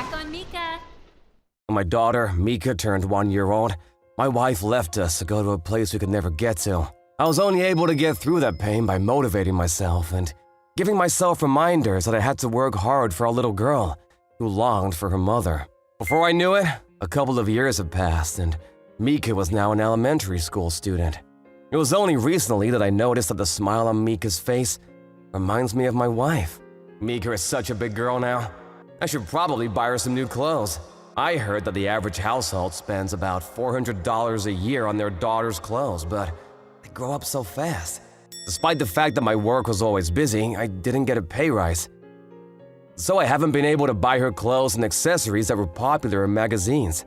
back on Mika. When my daughter, Mika, turned 1 year old, my wife left us to go to a place we could never get to. I was only able to get through that pain by motivating myself and giving myself reminders that I had to work hard for our little girl who longed for her mother. Before I knew it, a couple of years had passed and Mika was now an elementary school student. It was only recently that I noticed that the smile on Mika's face reminds me of my wife. Mika is such a big girl now. I should probably buy her some new clothes. I heard that the average household spends about $400 a year on their daughter's clothes, but they grow up so fast. Despite the fact that my work was always busy, I didn't get a pay rise. So I haven't been able to buy her clothes and accessories that were popular in magazines.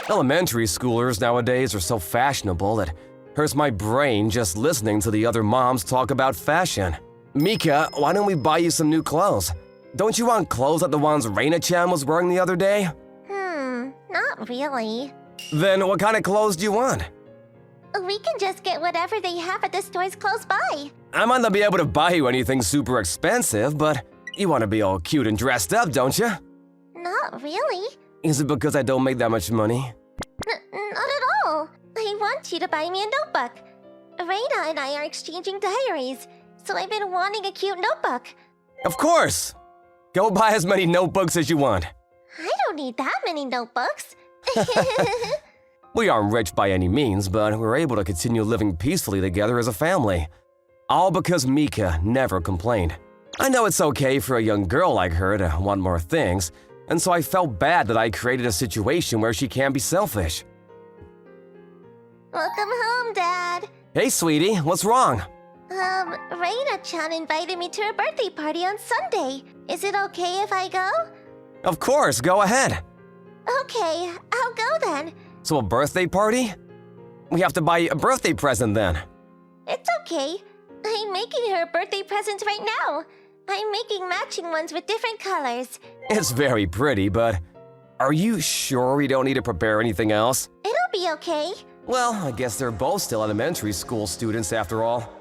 Elementary schoolers nowadays are so fashionable that it hurts my brain just listening to the other moms talk about fashion. Mika, why don't we buy you some new clothes? Don't you want clothes like the ones Reina-chan was wearing the other day? Not really. Then what kind of clothes do you want? We can just get whatever they have at the stores close by. I might not be able to buy you anything super expensive, but you want to be all cute and dressed up, don't you? Not really. Is it because I don't make that much money? Not at all. I want you to buy me a notebook. Reina and I are exchanging diaries, so I've been wanting a cute notebook. Of course! Go buy as many notebooks as you want. I don't need that many notebooks. We aren't rich by any means, but we're able to continue living peacefully together as a family. All because Mika never complained. I know it's okay for a young girl like her to want more things, and so I felt bad that I created a situation where she can't be selfish. Welcome home, Dad. Hey, sweetie, what's wrong? Reina-chan invited me to her birthday party on Sunday. Is it okay if I go? Of course, go ahead. Okay, I'll go then. So a birthday party? We have to buy a birthday present then. It's okay. I'm making her a birthday present right now. I'm making matching ones with different colors. It's very pretty, but are you sure we don't need to prepare anything else? It'll be okay. Well, I guess they're both still elementary school students after all.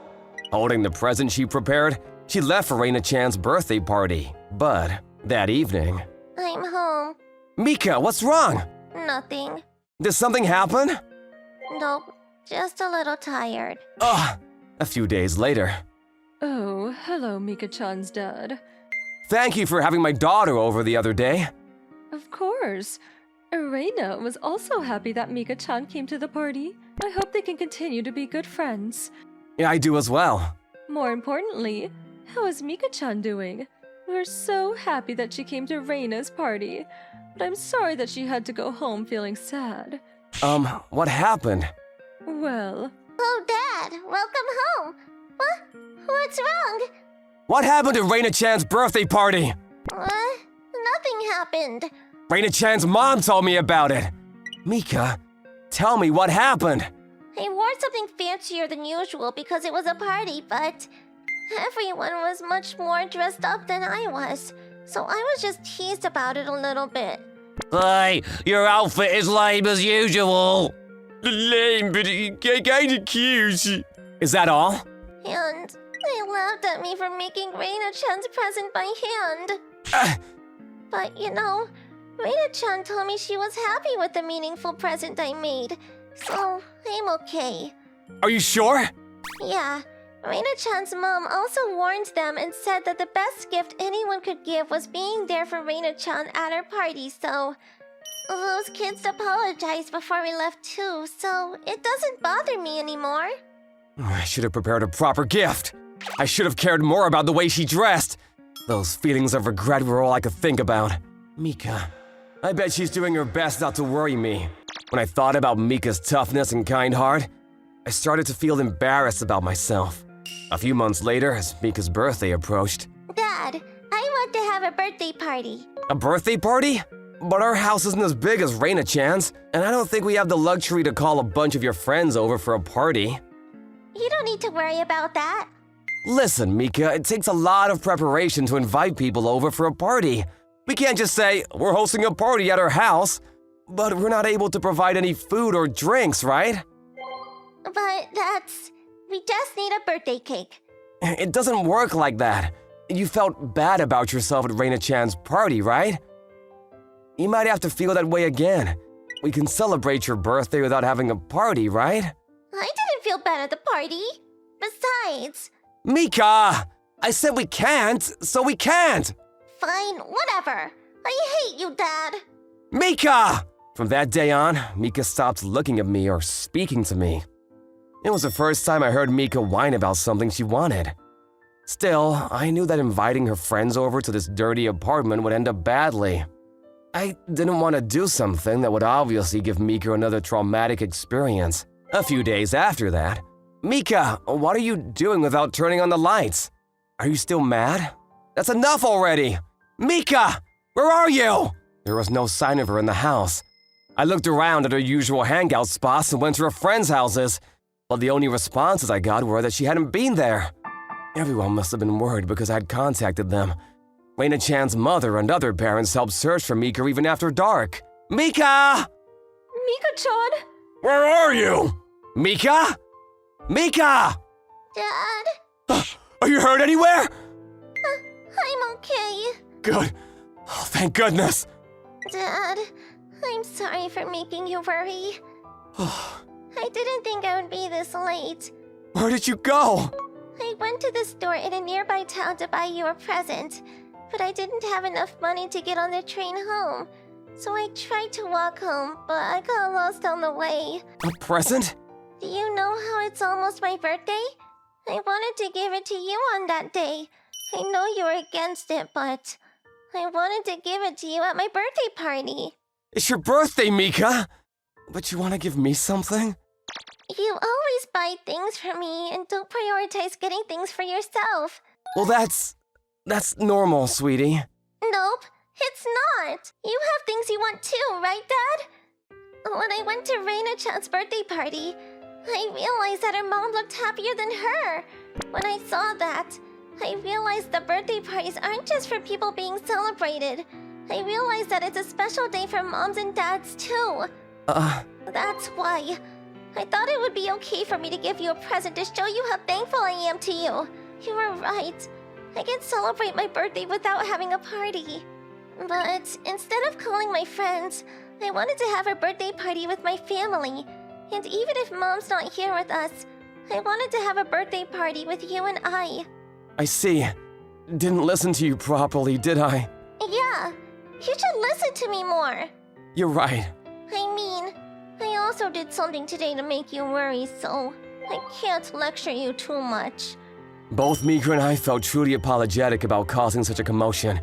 Holding the present she prepared, she left for Reina-chan's birthday party. But that evening… I'm home. Mika, what's wrong? Nothing. Did something happen? Nope, just a little tired. Ugh. A few days later. Oh, hello, Mika-chan's dad. Thank you for having my daughter over the other day. Of course. Reina was also happy that Mika-chan came to the party. I hope they can continue to be good friends. Yeah, I do as well. More importantly, how is Mika-chan doing? We're so happy that she came to Reina's party, but I'm sorry that she had to go home feeling sad. What happened? Well… Oh, Dad, welcome home. What's wrong? What happened to Reina-chan's birthday party? Nothing happened. Reina-chan's mom told me about it. Mika, tell me what happened. I wore something fancier than usual because it was a party, but everyone was much more dressed up than I was, so I was just teased about it a little bit. Hey, your outfit is lame as usual. Lame, but kinda cute. Is that all? And they laughed at me for making Reina-chan's present by hand. But you know, Reina-chan told me she was happy with the meaningful present I made, so I'm okay. Are you sure? Yeah, Reina-chan's mom also warned them and said that the best gift anyone could give was being there for Reina-chan at her party, so… Those kids apologized before we left too, so it doesn't bother me anymore. I should have prepared a proper gift. I should have cared more about the way she dressed. Those feelings of regret were all I could think about. Mika, I bet she's doing her best not to worry me. When I thought about Mika's toughness and kind heart, I started to feel embarrassed about myself. A few months later, as Mika's birthday approached… Dad, I want to have a birthday party. A birthday party? But our house isn't as big as Reina-chan's, and I don't think we have the luxury to call a bunch of your friends over for a party. You don't need to worry about that. Listen, Mika, it takes a lot of preparation to invite people over for a party. We can't just say, we're hosting a party at our house, but we're not able to provide any food or drinks, right? But we just need a birthday cake. It doesn't work like that. You felt bad about yourself at Reina-chan's party, right? you might have to feel that way again. We can celebrate your birthday without having a party, right? I didn't feel bad at the party. Besides... Mika! I said we can't, so we can't! Fine, whatever. I hate you, Dad. Mika! From that day on, Mika stopped looking at me or speaking to me. It was the first time I heard Mika whine about something she wanted. Still, I knew that inviting her friends over to this dirty apartment would end up badly. I didn't want to do something that would obviously give Mika another traumatic experience. A few days after that, Mika, what are you doing without turning on the lights? Are you still mad? That's enough already! Mika! Where are you? There was no sign of her in the house. I looked around at her usual hangout spots and went to her friends' houses, but the only responses I got were that she hadn't been there. Everyone must have been worried because I had contacted them. Reina-chan's mother and other parents helped search for Mika even after dark. Mika! Mika-chan! Where are you? Mika? Mika! Dad? Are you hurt anywhere? I'm okay. Good. Oh, thank goodness. Dad, I'm sorry for making you worry. I didn't think I would be this late. Where did you go? I went to the store in a nearby town to buy you a present, but I didn't have enough money to get on the train home. So I tried to walk home, but I got lost on the way. A present? Do you know how it's almost my birthday? I wanted to give it to you on that day. I know you were against it, but I wanted to give it to you at my birthday party. It's your birthday, Mika! But you want to give me something? You always buy things for me and don't prioritize getting things for yourself. Well, that's normal, sweetie. Nope, it's not. You have things you want too, right, Dad? When I went to Reina-chan's birthday party, I realized that her mom looked happier than her. When I saw that, I realized the birthday parties aren't just for people being celebrated. I realized that it's a special day for moms and dads too. That's why. I thought it would be okay for me to give you a present to show you how thankful I am to you. You were right. I can celebrate my birthday without having a party. But instead of calling my friends, I wanted to have a birthday party with my family. And even if Mom's not here with us, I wanted to have a birthday party with you and I. I see. Didn't listen to you properly, did I? Yeah, you should listen to me more. You're right. I mean, I also did something today to make you worry, so I can't lecture you too much. Both Mika and I felt truly apologetic about causing such a commotion.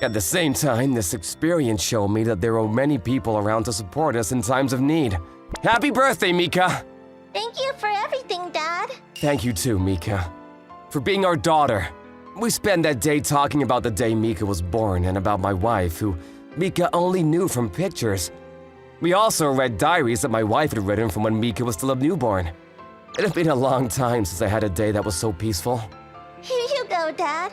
At the same time, this experience showed me that there are many people around to support us in times of need. Happy birthday, Mika! Thank you for everything, Dad. Thank you too, Mika. For being our daughter. We spent that day talking about the day Mika was born and about my wife, who Mika only knew from pictures. We also read diaries that my wife had written from when Mika was still a newborn. It had been a long time since I had a day that was so peaceful. Here you go, Dad.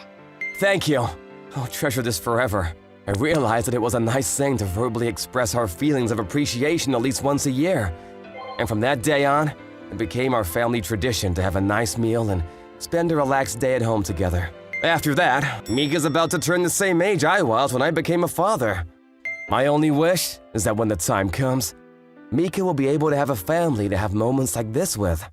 Thank you. I'll treasure this forever. I realized that it was a nice thing to verbally express our feelings of appreciation at least once a year. And from that day on, it became our family tradition to have a nice meal and spend a relaxed day at home together. After that, Mika's about to turn the same age I was when I became a father. My only wish is that when the time comes, Mika will be able to have a family to have moments like this with.